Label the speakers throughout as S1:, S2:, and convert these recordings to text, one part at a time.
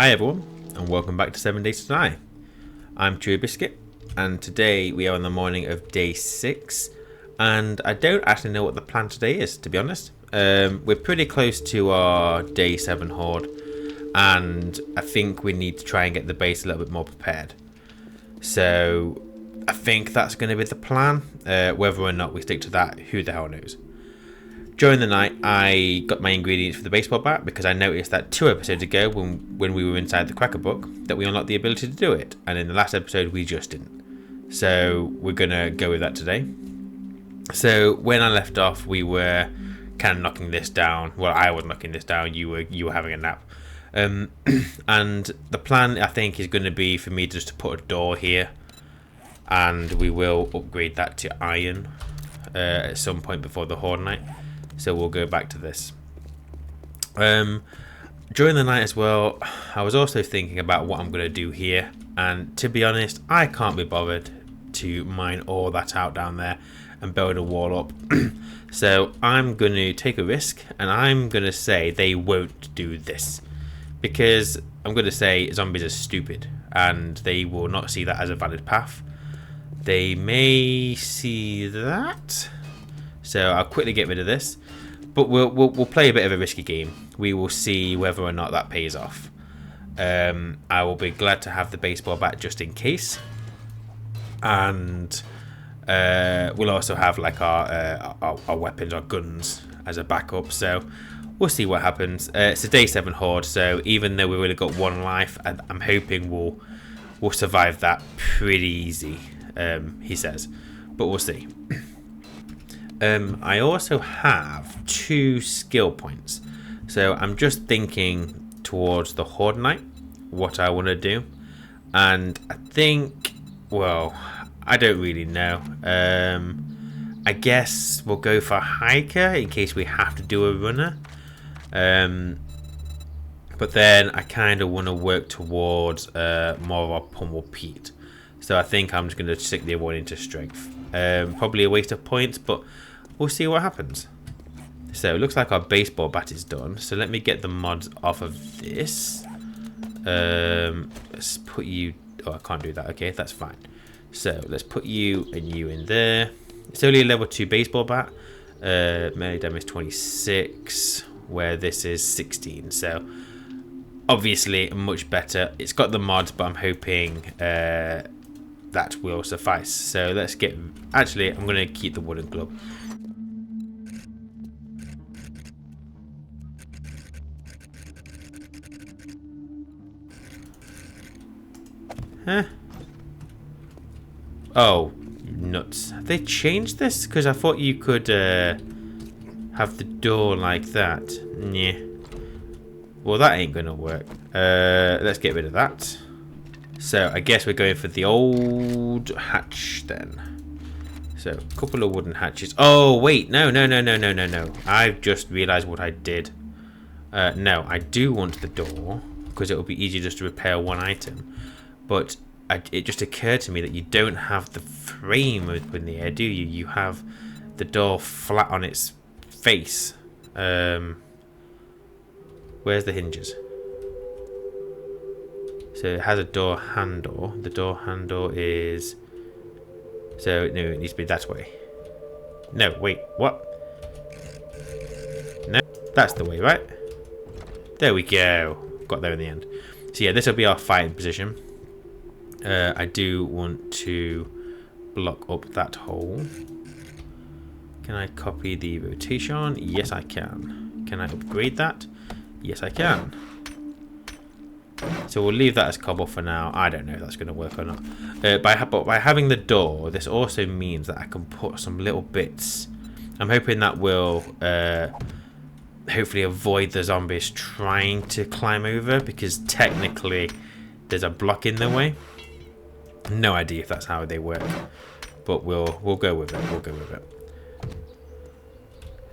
S1: Hi everyone, and welcome back to 7 Days to Die. I'm Chewy Biscuit, and today we are on the morning of day 6, and I don't actually know what the plan today is, to be honest. We're pretty close to our day 7 horde, and I think we need to try and get the base a little bit more prepared. So I think that's going to be the plan. Whether or not we stick to that, who the hell knows. During the night, I got my ingredients for the baseball bat because I noticed that 2 episodes ago, when we were inside the Cracker Book, that we unlocked the ability to do it, and in the last episode we just didn't. So we're gonna go with that today. So when I left off, we were kind of knocking this down. Well, I was knocking this down. You were having a nap. And the plan, I think, is going to be for me just to put a door here, and we will upgrade that to iron at some point before the horde night. So we'll go back to this. During the night as well, I was also thinking about what I'm going to do here. And to be honest, I can't be bothered to mine all that out down there and build a wall up. So I'm going to take a risk, and I'm going to say they won't do this. Because I'm going to say zombies are stupid, and they will not see that as a valid path. They may see that. So I'll quickly get rid of this. But we'll play a bit of a risky game. We will see whether or not that pays off. I will be glad to have the baseball bat just in case. And we'll also have like our weapons, our guns as a backup. So we'll see what happens. It's a day 7 horde, so even though we've only got 1 life, I'm hoping we'll survive that pretty easy, he says. But we'll see. I also have 2 skill points, so I'm just thinking towards the horde night what I want to do, and I think, well, I don't really know. I guess we'll go for hiker in case we have to do a runner, but then I kind of want to work towards more of our pummel Pete, so I think I'm just going to stick the one into strength. Probably a waste of points, but we'll see what happens. So it looks like our baseball bat is done. So let me get the mods off of this. Let's put you... Oh, I can't do that. Okay, that's fine. So let's put you and you in there. It's only a level 2 baseball bat. Melee damage 26, where this is 16. So obviously much better. It's got the mods, but I'm hoping that will suffice. So let's get... Actually, I'm going to keep the wooden glove. Huh? Oh, nuts. Have they changed this? Because I thought you could have the door like that. Yeah. Well, that ain't going to work. Let's get rid of that. So, I guess we're going for the old hatch then. So, a couple of wooden hatches. Oh, wait. No. I've just realised what I did. No, I do want the door, because it will be easier just to repair 1 item. But it just occurred to me that you don't have the frame in the air, do you? You have the door flat on its face. Where's the hinges? So it has a door handle. The door handle is... So, no, it needs to be that way. No, wait, what? No, that's the way, right? There we go. Got there in the end. So yeah, this will be our fighting position. I do want to block up that hole. Can I copy the rotation? Yes, I can. Can I upgrade that? Yes, I can. So we'll leave that as cobble for now. I don't know if that's going to work or not. But by having the door, this also means that I can put some little bits. I'm hoping that will hopefully avoid the zombies trying to climb over, because technically there's a block in the way. No idea if that's how they work, but we'll go with it. We'll go with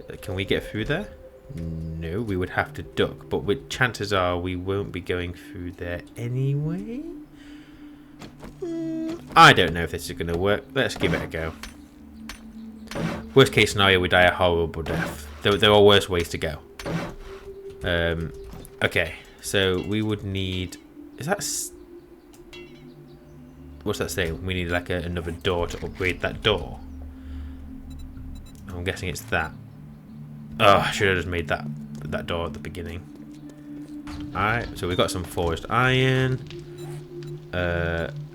S1: it. Can we get through there? No, we would have to duck, but with chances are we won't be going through there anyway. I don't know if this is going to work. Let's give it a go. Worst case scenario, we die a horrible death. There are worse ways to go. Okay, So we would need... Is that... What's that saying? We need like another door to upgrade that door. I'm guessing it's that. Oh, I should have just made that door at the beginning. Alright, so we've got some forged iron.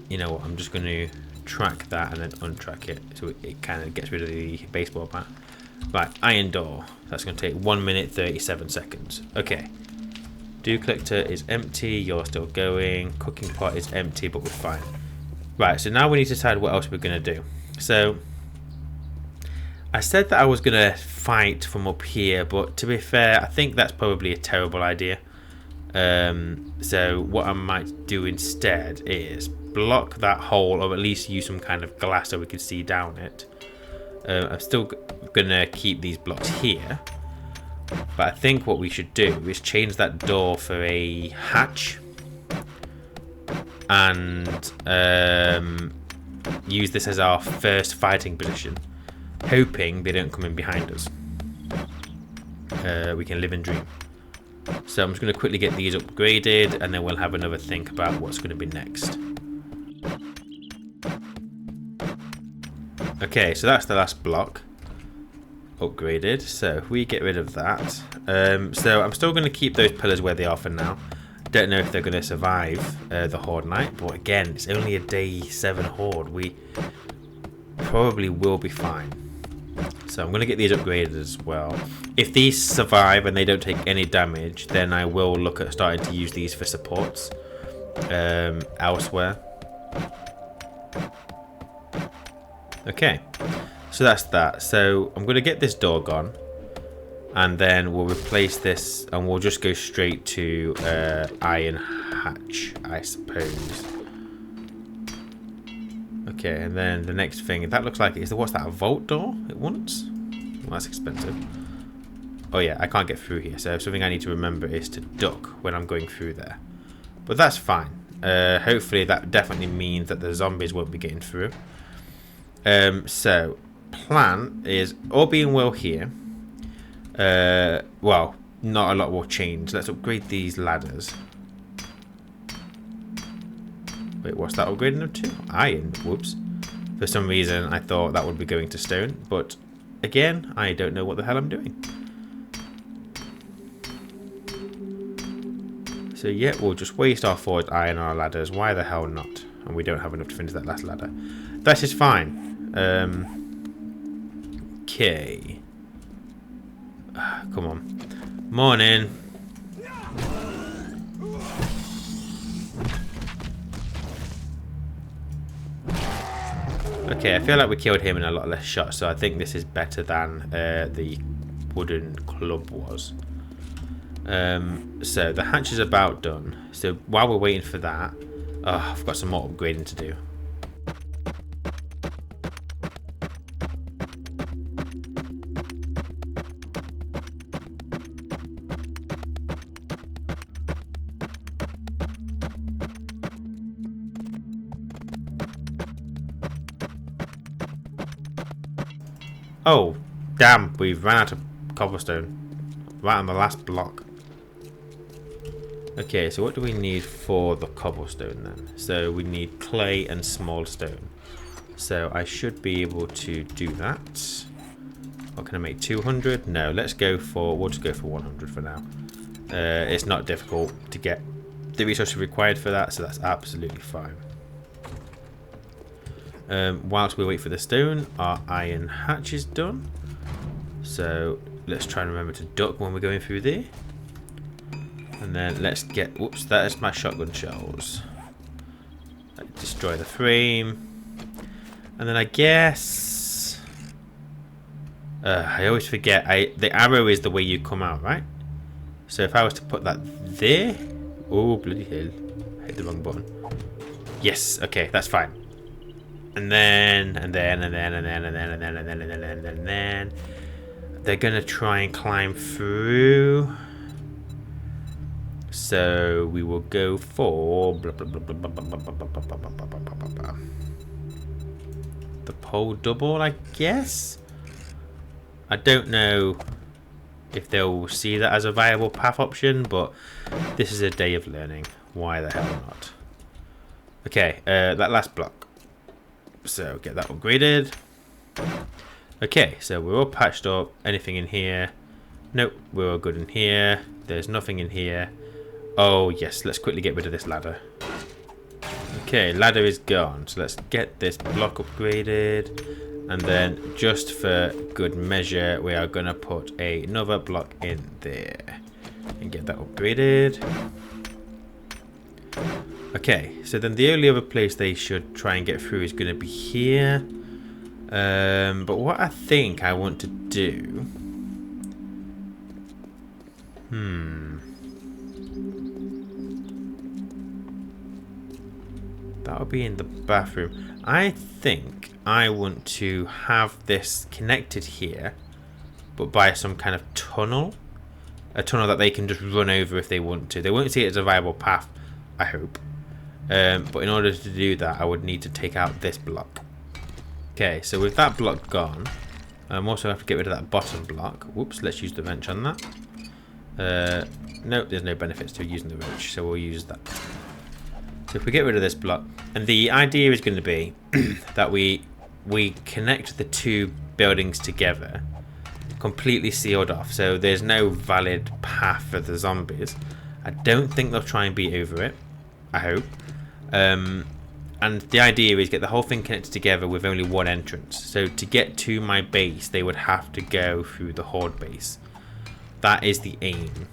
S1: You know what, I'm just going to track that and then untrack it so it kind of gets rid of the baseball bat. Right, iron door. That's going to take 1 minute 37 seconds. Okay. Dew collector is empty, you're still going. Cooking pot is empty, but we're fine. Right, so now we need to decide what else we're going to do. So, I said that I was going to fight from up here, but to be fair, I think that's probably a terrible idea. So what I might do instead is block that hole, or at least use some kind of glass so we can see down it. I'm still going to keep these blocks here. But I think what we should do is change that door for a hatch. And use this as our first fighting position, hoping they don't come in behind us. We can live and dream. So I'm just going to quickly get these upgraded, and then we'll have another think about what's going to be next. Okay, so that's the last block upgraded. So if we get rid of that, so I'm still going to keep those pillars where they are for now. Don't know if they're going to survive the horde night, but again, it's only a day 7 horde. We probably will be fine. So I'm going to get these upgraded as well. If these survive and they don't take any damage, then I will look at starting to use these for supports elsewhere. Okay, so that's that. So I'm going to get this door gone, and then we'll replace this, and we'll just go straight to iron hatch, I suppose. Okay, and then the next thing, that looks like, what's that, a vault door it wants? Well, that's expensive. Oh yeah, I can't get through here, so something I need to remember is to duck when I'm going through there. But that's fine. Hopefully that definitely means that the zombies won't be getting through. So, plan is, all being well here, well, not a lot will change. Let's upgrade these ladders. Wait, what's that upgrading them to? Iron. Whoops. For some reason, I thought that would be going to stone, but again, I don't know what the hell I'm doing. So yeah, we'll just waste our forged iron on our ladders. Why the hell not? And we don't have enough to finish that last ladder. That is fine. Okay. Come on. Morning. Okay, I feel like we killed him in a lot less shots, so I think this is better than the wooden club was. So the hatch is about done. So while we're waiting for that, I've got some more upgrading to do. Oh, damn, we've run out of cobblestone. Right on the last block. Okay, so what do we need for the cobblestone then? So we need clay and small stone. So I should be able to do that. What can I make? 200? No, we'll just go for 100 for now. It's not difficult to get the resources required for that, so that's absolutely fine. Whilst we wait for the stone, our iron hatch is done. So let's try and remember to duck when we're going through there. And then let's get... Whoops, that is my shotgun shells. Destroy the frame. And then I guess... I always forget. The arrow is the way you come out, right? So if I was to put that there... Oh, bloody hell. I hit the wrong button. Yes, okay, that's fine. And then they're gonna try and climb through. So we will go for the pole double, I guess. I don't know if they'll see that as a viable path option, but this is a day of learning. Why the hell not? Okay, that last block. So get that upgraded. Okay, so we're all patched up. Anything in here? Nope, we're all good in here. There's nothing in here. Oh yes, let's quickly get rid of this ladder. Okay, ladder is gone. So let's get this block upgraded. And then just for good measure, we are going to put another block in there. And get that upgraded. Okay, so then the only other place they should try and get through is going to be here. But what I think I want to do... That'll be in the bathroom. I think I want to have this connected here, but by some kind of tunnel. A tunnel that they can just run over if they want to. They won't see it as a viable path, I hope. But in order to do that, I would need to take out this block. Okay, so with that block gone, I'm also have to get rid of that bottom block. Whoops, let's use the wrench on that. Nope, there's no benefits to using the wrench, so we'll use that. So if we get rid of this block, and the idea is going to be that we connect the two buildings together, completely sealed off, so there's no valid path for the zombies. I don't think they'll try and beat over it, I hope. And the idea is get the whole thing connected together with only one entrance. So to get to my base, they would have to go through the horde base. That is the aim.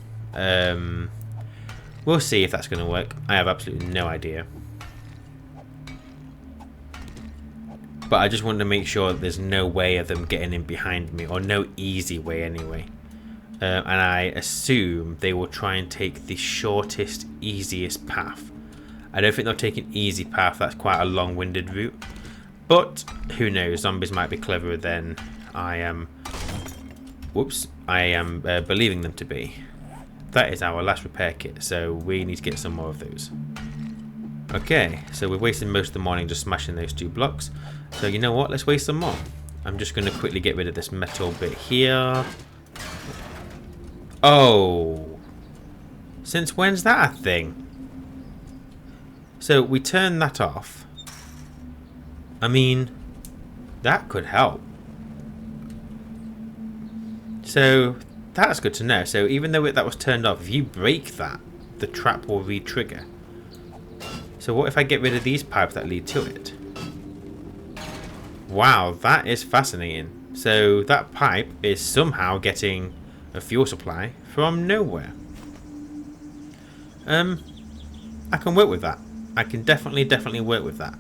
S1: We'll see if that's going to work. I have absolutely no idea. But I just want to make sure that there's no way of them getting in behind me, or no easy way anyway. And I assume they will try and take the shortest, easiest path. I don't think they'll take an easy path. That's quite a long-winded route. But who knows? Zombies might be cleverer than I am. Whoops! I am believing them to be. That is our last repair kit, so we need to get some more of those. Okay, so we're wasting most of the morning just smashing those two blocks. So you know what? Let's waste some more. I'm just going to quickly get rid of this metal bit here. Oh! Since when's that a thing? So we turn that off. I mean, that could help. So that's good to know. So even though that was turned off, if you break that, the trap will re-trigger. So what if I get rid of these pipes that lead to it? Wow, that is fascinating. So that pipe is somehow getting a fuel supply from nowhere. I can work with that. I can definitely work with that.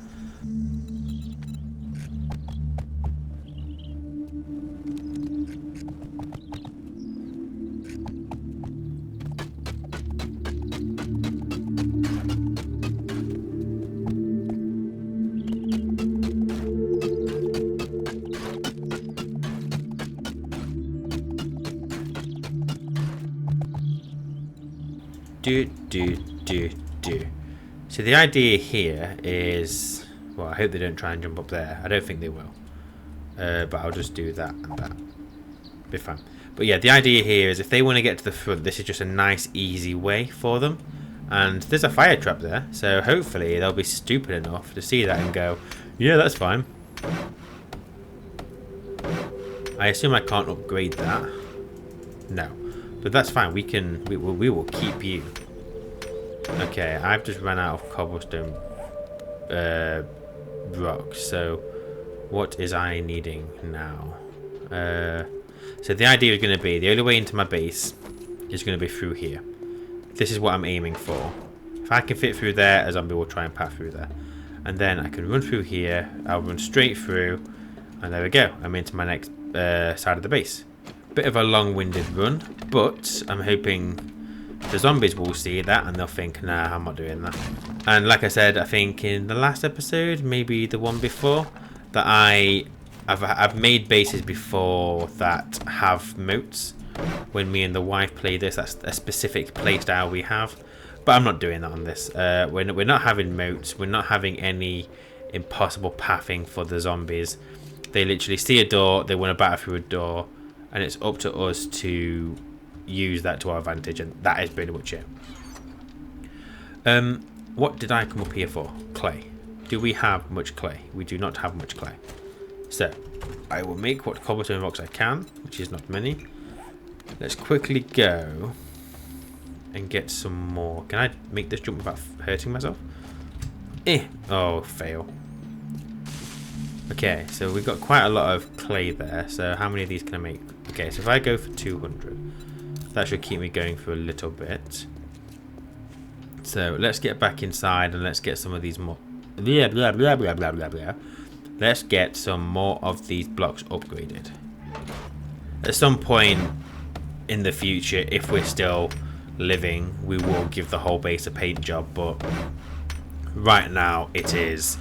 S1: Do. So the idea here is, well, I hope they don't try and jump up there. I don't think they will. But I'll just do that and that. Be fine. But yeah, the idea here is if they want to get to the front, this is just a nice, easy way for them. And there's a fire trap there, so hopefully they'll be stupid enough to see that and go, yeah, that's fine. I assume I can't upgrade that. No. But that's fine. We will keep you. Okay, I've just run out of cobblestone rock. So what is I needing now? So the idea is going to be the only way into my base is going to be through here. This is what I'm aiming for. If I can fit through there, a zombie will try and pass through there. And then I can run through here. I'll run straight through. And there we go. I'm into my next side of the base. Bit of a long-winded run, but I'm hoping the zombies will see that and they'll think, nah, I'm not doing that. And like I said, I think in the last episode, maybe the one before, that I've made bases before that have moats. When me and the wife play this, that's a specific play style we have. But I'm not doing that on this. We're not having moats. We're not having any impossible pathing for the zombies. They literally see a door, they want to batter through a door, and it's up to us to use that to our advantage, and that is pretty much it. What did I come up here for? Clay. Do we have much clay? We do not have much clay. So, I will make what cobblestone rocks I can, which is not many. Let's quickly go and get some more. Can I make this jump without hurting myself? Oh, fail. Okay, so we've got quite a lot of clay there. So how many of these can I make? Okay, so if I go for 200, that should keep me going for a little bit. So let's get back inside and let's get some of these more. Let's get some more of these blocks upgraded. At some point in the future, if we're still living, we will give the whole base a paint job, but right now it is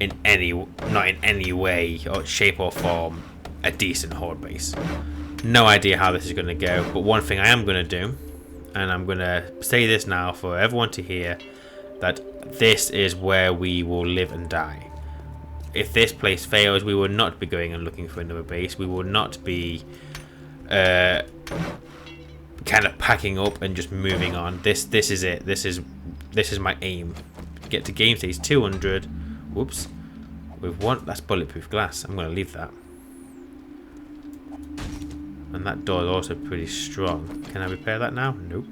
S1: not in any way or shape or form a decent horde base. No idea how this is going to go, but one thing I am going to do, and I'm going to say this now for everyone to hear, that this is where we will live and die. If this place fails, we will not be going and looking for another base. We will not be kind of packing up and just moving on. This is it. This is my aim. Get to game stage 200. Whoops. With one, that's bulletproof glass. I'm going to leave that. And that door is also pretty strong. Can I repair that now? Nope.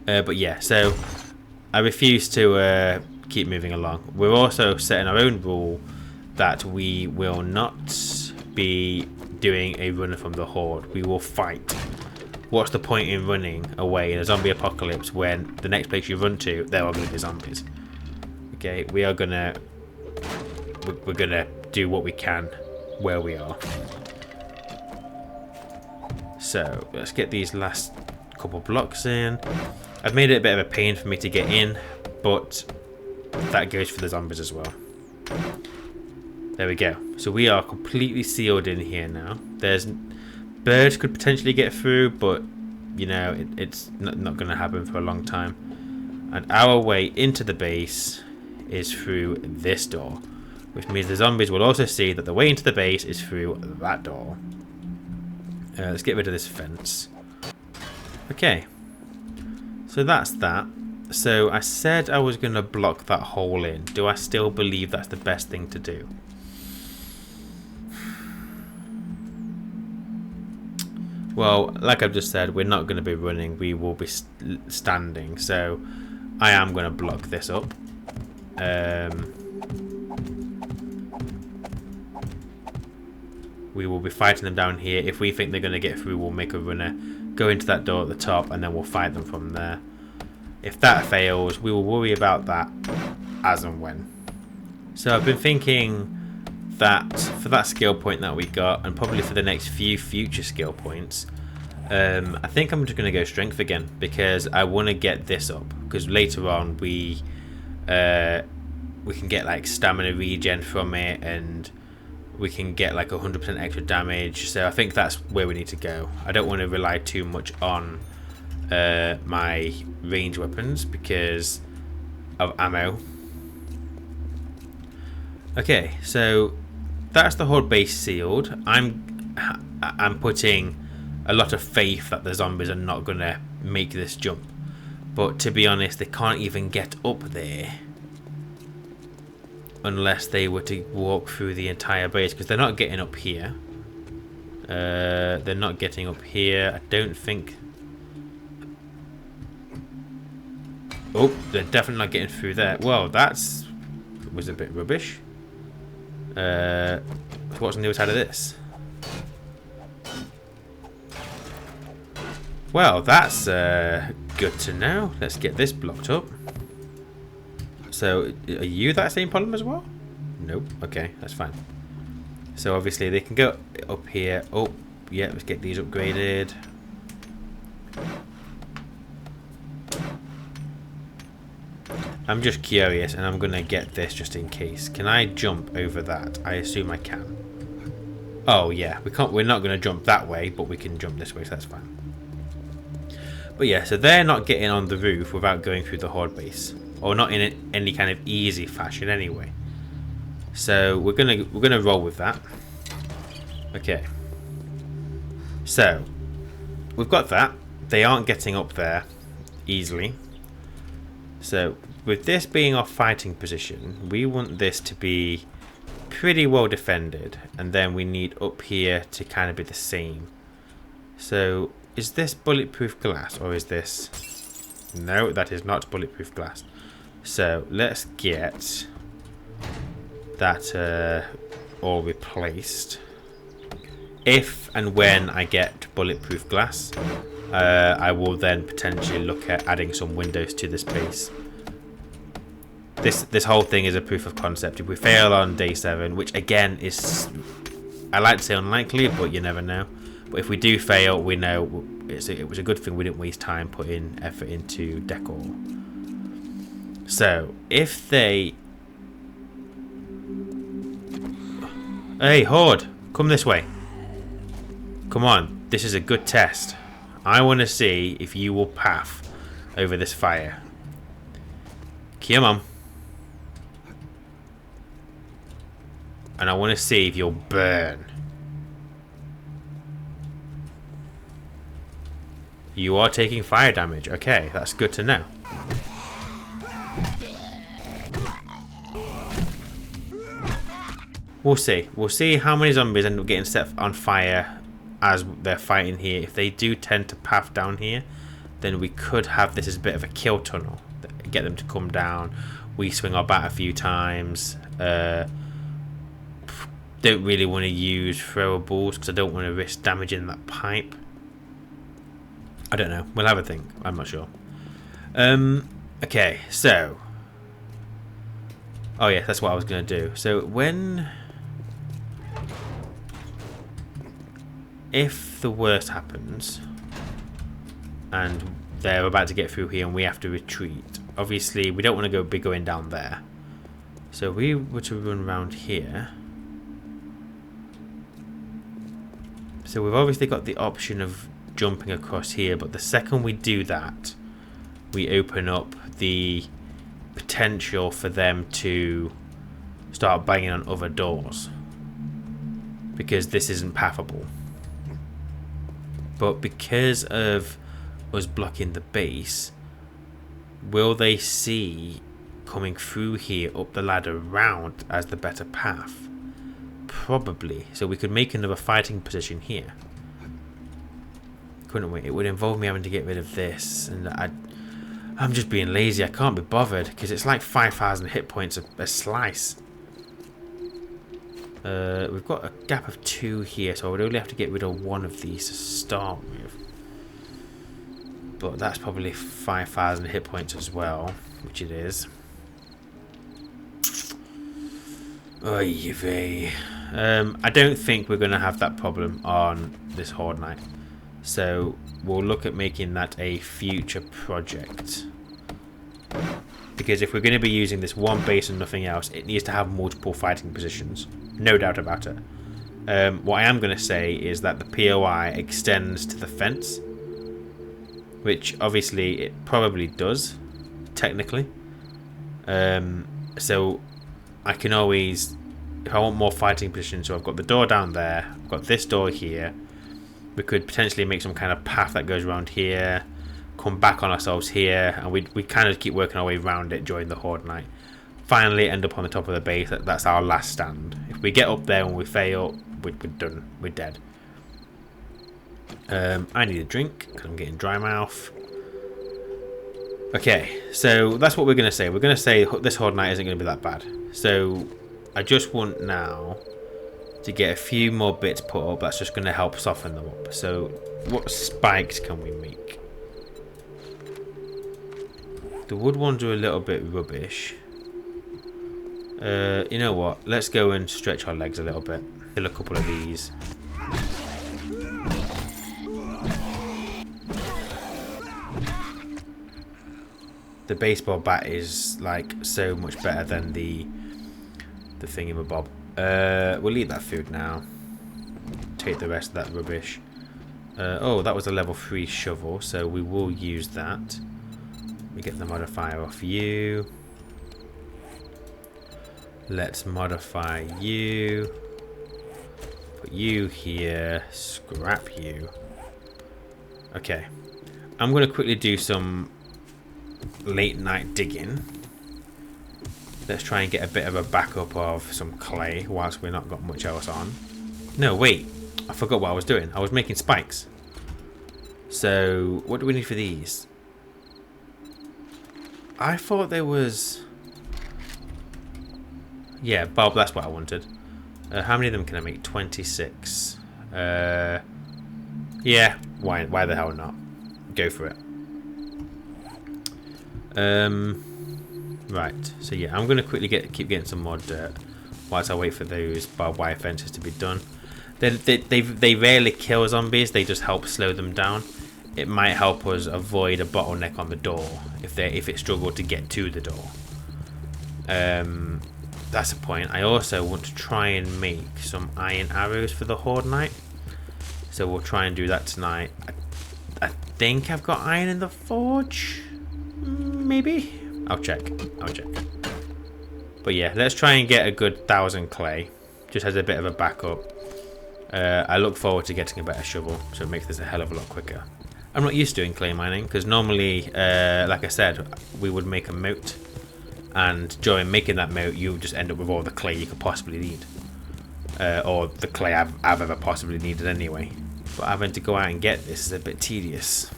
S1: But yeah, so I refuse to keep moving along. We're also setting our own rule that we will not be doing a run from the horde. We will fight. What's the point in running away in a zombie apocalypse when the next place you run to, there are going to be zombies? Okay, we're gonna do what we can where we are. So let's get these last couple blocks in. I've made it a bit of a pain for me to get in, but that goes for the zombies as well. There we go. So we are completely sealed in here now. There's birds could potentially get through, but you know it's not going to happen for a long time. And our way into the base is through this door, which means the zombies will also see that the way into the base is through that door. Let's get rid of this fence. Okay, so that's that. So I said I was going to block that hole in. Do I still believe that's the best thing to do? Well, like I've just said, we're not going to be running. We will be standing. So I am going to block this up. We will be fighting them down here. If we think they're going to get through, we'll make a runner, go into that door at the top, and then we'll fight them from there. If that fails, we will worry about that as and when. So I've been thinking that for that skill point that we got, and probably for the next few future skill points, I think I'm just going to go strength again, because I want to get this up, because later on we can get like stamina regen from it, and we can get like 100% extra damage. So I think that's where we need to go. I don't want to rely too much on my range weapons because of ammo. Okay, so that's the horde base sealed. I'm putting a lot of faith that the zombies are not gonna make this jump, but to be honest, they can't even get up there unless they were to walk through the entire base, because they're not getting up here. They're not getting up here. I don't think. Oh, they're definitely not getting through there. Well, was a bit rubbish. What's on the other side of this? Well, that's good to know. Let's get this blocked up. So, are you that same problem as well? Nope. Okay, that's fine. So obviously they can go up here. Oh, yeah, let's get these upgraded. I'm just curious, and I'm gonna get this just in case. Can I jump over that? I assume I can. Oh yeah, we can't. We're not gonna jump that way, but we can jump this way, so that's fine. But yeah, so they're not getting on the roof without going through the horde base, or not in any kind of easy fashion anyway. So we're gonna roll with that. Okay. So we've got that. They aren't getting up there easily. So with this being our fighting position, we want this to be pretty well defended, and then we need up here to kind of be the same. So is this bulletproof glass, or is this... No, that is not bulletproof glass. So let's get that all replaced. If and when I get bulletproof glass, I will then potentially look at adding some windows to this base. This whole thing is a proof of concept. If we fail on day 7, which again is, I like to say unlikely, but you never know. But if we do fail, we know it was a good thing we didn't waste time putting effort into decor. So if they... Hey, Horde, come this way. Come on, this is a good test. I want to see if you will path over this fire. Come on. And I want to see if you'll burn. You are taking fire damage. Okay, that's good to know. We'll see. We'll see how many zombies end up getting set on fire as they're fighting here. If they do tend to path down here, then we could have this as a bit of a kill tunnel. Get them to come down. We swing our bat a few times. Don't really want to use throwables because I don't want to risk damaging that pipe. I don't know. We'll have a think. I'm not sure. Okay, so... Oh yeah, that's what I was going to do. So when... If the worst happens, and they're about to get through here and we have to retreat, obviously we don't want to be going down there. So we were to run around here. So we've obviously got the option of jumping across here, but the second we do that, we open up the potential for them to start banging on other doors, because this isn't pathable. But because of us blocking the base, will they see coming through here up the ladder round as the better path? Probably. So we could make another fighting position here, couldn't we? It would involve me having to get rid of this, and I'm just being lazy. I can't be bothered because it's like 5,000 hit points a slice. We've got a gap of 2 here, so I would only have to get rid of 1 of these to start with. But that's probably 5,000 hit points as well, which it is. Oy vey. I don't think we're going to have that problem on this Horde Night. So we'll look at making that a future project. Because if we're going to be using this one base and nothing else, it needs to have multiple fighting positions. No doubt about it. What I am going to say is that the POI extends to the fence. Which obviously it probably does, technically. So I can always, if I want more fighting positions, so I've got the door down there, I've got this door here. We could potentially make some kind of path that goes around here, come back on ourselves here, and we kind of keep working our way around it during the Horde Night. Finally end up on the top of the base. That's our last stand. If we get up there and we fail, we're done. We're dead. I need a drink because I'm getting dry mouth. Okay, so that's what we're going to say. We're going to say this Horde Night isn't going to be that bad. So I just want now to get a few more bits put up. That's just going to help soften them up. So what spikes can we make? The wood ones are a little bit rubbish. You know what? Let's go and stretch our legs a little bit. Kill a couple of these. The baseball bat is like so much better than the thingamabob. We'll eat that food now. Take the rest of that rubbish. Oh, that was a level 3 shovel, so we will use that. We get the modifier off you. Let's modify you. Put you here. Scrap you. Okay. I'm going to quickly do some late night digging. Let's try and get a bit of a backup of some clay whilst we've not got much else on. No, wait. I forgot what I was doing. I was making spikes. So, what do we need for these? I thought there was... Yeah, Bob, that's what I wanted. How many of them can I make? 26. Yeah, why the hell not? Go for it. Right, so yeah, I'm going to quickly keep getting some more dirt whilst I wait for those barbed wire fences to be done. They rarely kill zombies, they just help slow them down. It might help us avoid a bottleneck on the door if it struggled to get to the door. That's a point. I also want to try and make some iron arrows for the horde night, so we'll try and do that tonight. I think I've got iron in the forge, maybe. I'll check. But yeah, let's try and get a good 1,000 clay, just as a bit of a backup. I look forward to getting a better shovel, so it makes this a hell of a lot quicker. I'm not used to doing clay mining because normally, like I said, we would make a moat, and during making that moat, you just end up with all the clay you could possibly need, or the clay I've ever possibly needed anyway. But having to go out and get this is a bit tedious.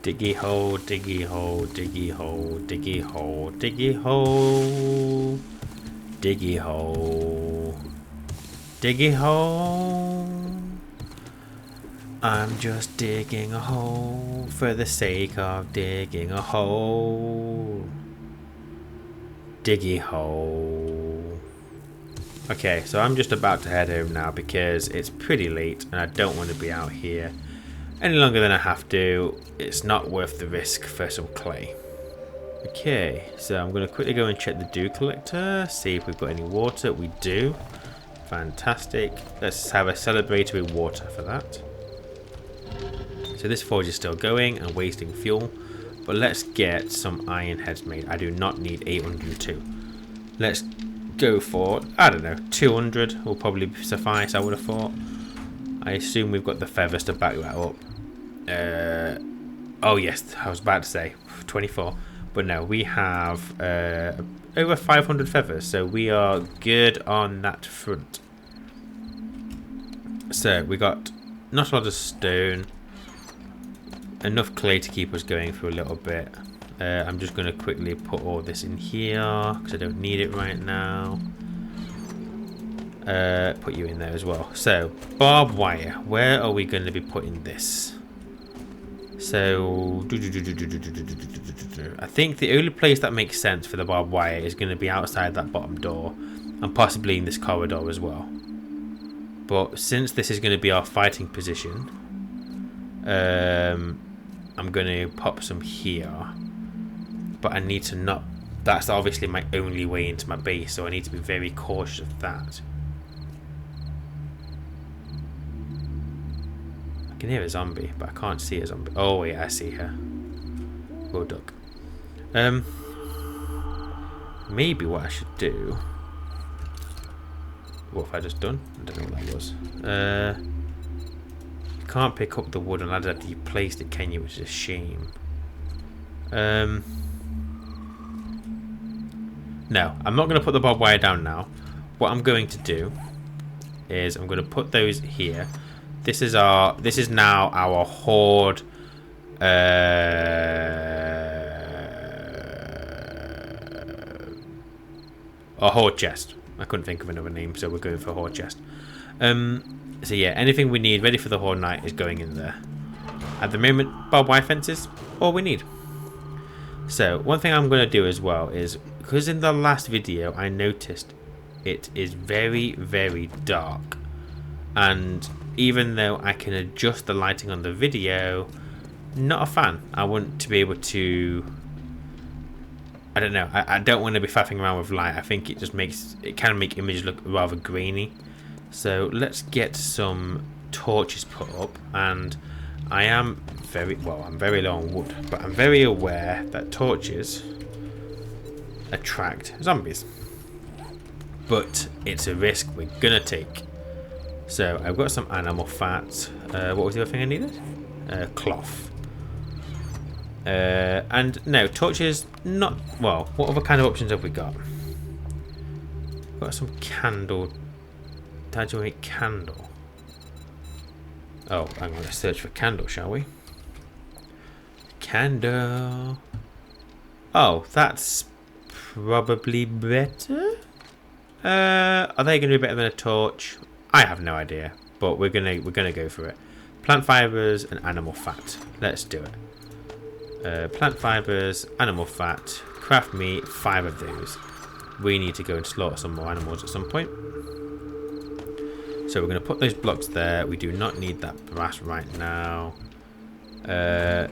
S1: Diggy hole, diggy hole, diggy hole, diggy hole, diggy hole, diggy hole, diggy hole. I'm just digging a hole for the sake of digging a hole. Diggy hole. Okay, so I'm just about to head home now because it's pretty late and I don't want to be out here any longer than I have to. It's not worth the risk for some clay. Okay, so I'm going to quickly go and check the dew collector, see if we've got any water. We do. Fantastic. Let's have a celebratory water for that. So this forge is still going and wasting fuel, but let's get some iron heads made. I do not need 802. Let's go for, I don't know, 200 will probably suffice, I would have thought. I assume we've got the feathers to back that up. Oh yes, I was about to say 24, but no, we have over 500 feathers, so we are good on that front. So we got not a lot of stone, enough clay to keep us going for a little bit. I'm just going to quickly put all this in here because I don't need it right now. Put you in there as well. So barbed wire, where are we going to be putting this? So I think the only place that makes sense for the barbed wire is going to be outside that bottom door and possibly in this corridor as well. But since this is going to be our fighting position, I'm going to pop some here, but I need to not, that's obviously my only way into my base, so I need to be very cautious of that. I can hear a zombie, but I can't see a zombie. Oh wait, I see her. Go duck. Maybe what I should do, what have I just done? I don't know what that was. You can't pick up the wooden ladder after you placed it, can you? Which is a shame. No, I'm not going to put the barbed wire down now. What I'm going to do is I'm going to put those here. This is now our horde. A horde chest. I couldn't think of another name, so we're going for a horde chest. So yeah, anything we need ready for the horde night is going in there. At the moment, barbed wire fences, all we need. So one thing I'm going to do as well is, because in the last video I noticed it is very, very dark, and even though I can adjust the lighting on the video, not a fan. I want to be able to, I don't know, I don't want to be faffing around with light. I think it just can make images look rather grainy. So let's get some torches put up, and I am I'm very low on wood, but I'm very aware that torches attract zombies. But it's a risk we're gonna take. So I've got some animal fat. What was the other thing I needed? Cloth. And no, torches, not... Well, what other kind of options have we got? We've got some candle. How do we make candle? Oh, I'm going to search for candle, shall we? Candle. Oh, that's probably better. Are they going to be better than a torch? I have no idea, but we're gonna go for it. Plant fibers and animal fat. Let's do it. Plant fibers, animal fat, craft meat. 5 of those. We need to go and slaughter some more animals at some point. So we're going to put those blocks there. We do not need that brass right now. The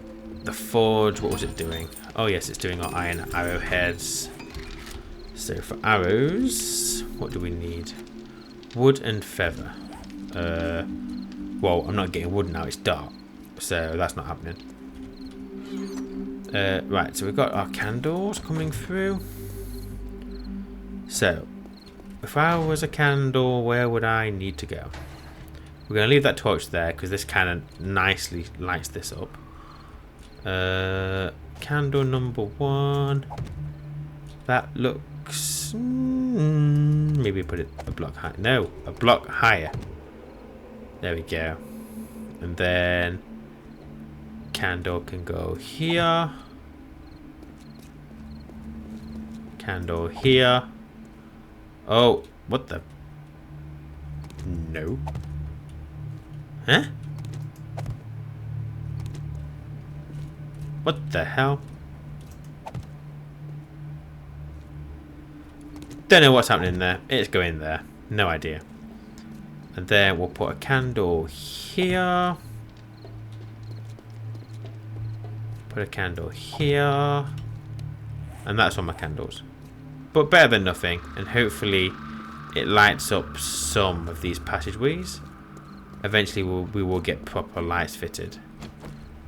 S1: forge, what was it doing? Oh yes, it's doing our iron arrowheads. So for arrows, what do we need? Wood and feather. Well, I'm not getting wood now, it's dark. So that's not happening. Right, so we've got our candles coming through. So, if I was a candle, where would I need to go? We're going to leave that torch there because this kind of nicely lights this up. Candle number 1. That looks... maybe put it a block higher. No, a block higher. There we go. And then candle can go here. Candle here. Oh, what the? No. Huh? What the hell? Don't know what's happening there. It's going there. No idea. And then we'll put a candle here. Put a candle here. And that's all my candles. But better than nothing. And hopefully it lights up some of these passageways. Eventually we will get proper lights fitted.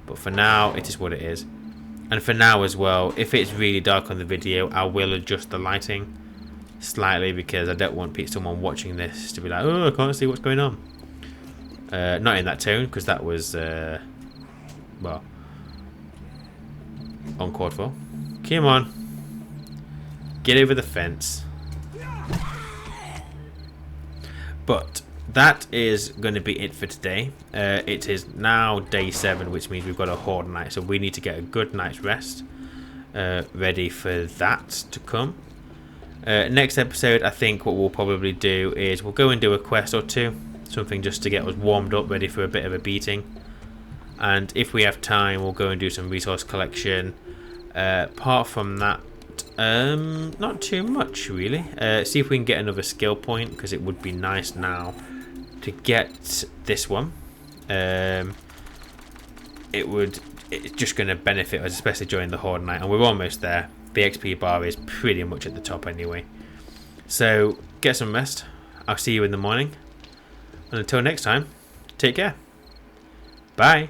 S1: But for now, it is what it is. And for now as well, if it's really dark on the video, I will adjust the lighting slightly because I don't want someone watching this to be like, oh, I can't see what's going on. Not in that tone, because that was, well, uncalled for. Come on. Get over the fence. But that is going to be it for today. It is now day 7, which means we've got a horde night, so we need to get a good night's rest ready for that to come. Next episode, I think what we'll probably do is we'll go and do a quest or 2, something just to get us warmed up, ready for a bit of a beating. And if we have time, we'll go and do some resource collection. Apart from that, not too much really. See if we can get another skill point, because it would be nice now to get this one. It's just going to benefit us, especially during the horde night, and we're almost there. The XP bar is pretty much at the top anyway. So get some rest. I'll see you in the morning, and until next time, take care. Bye.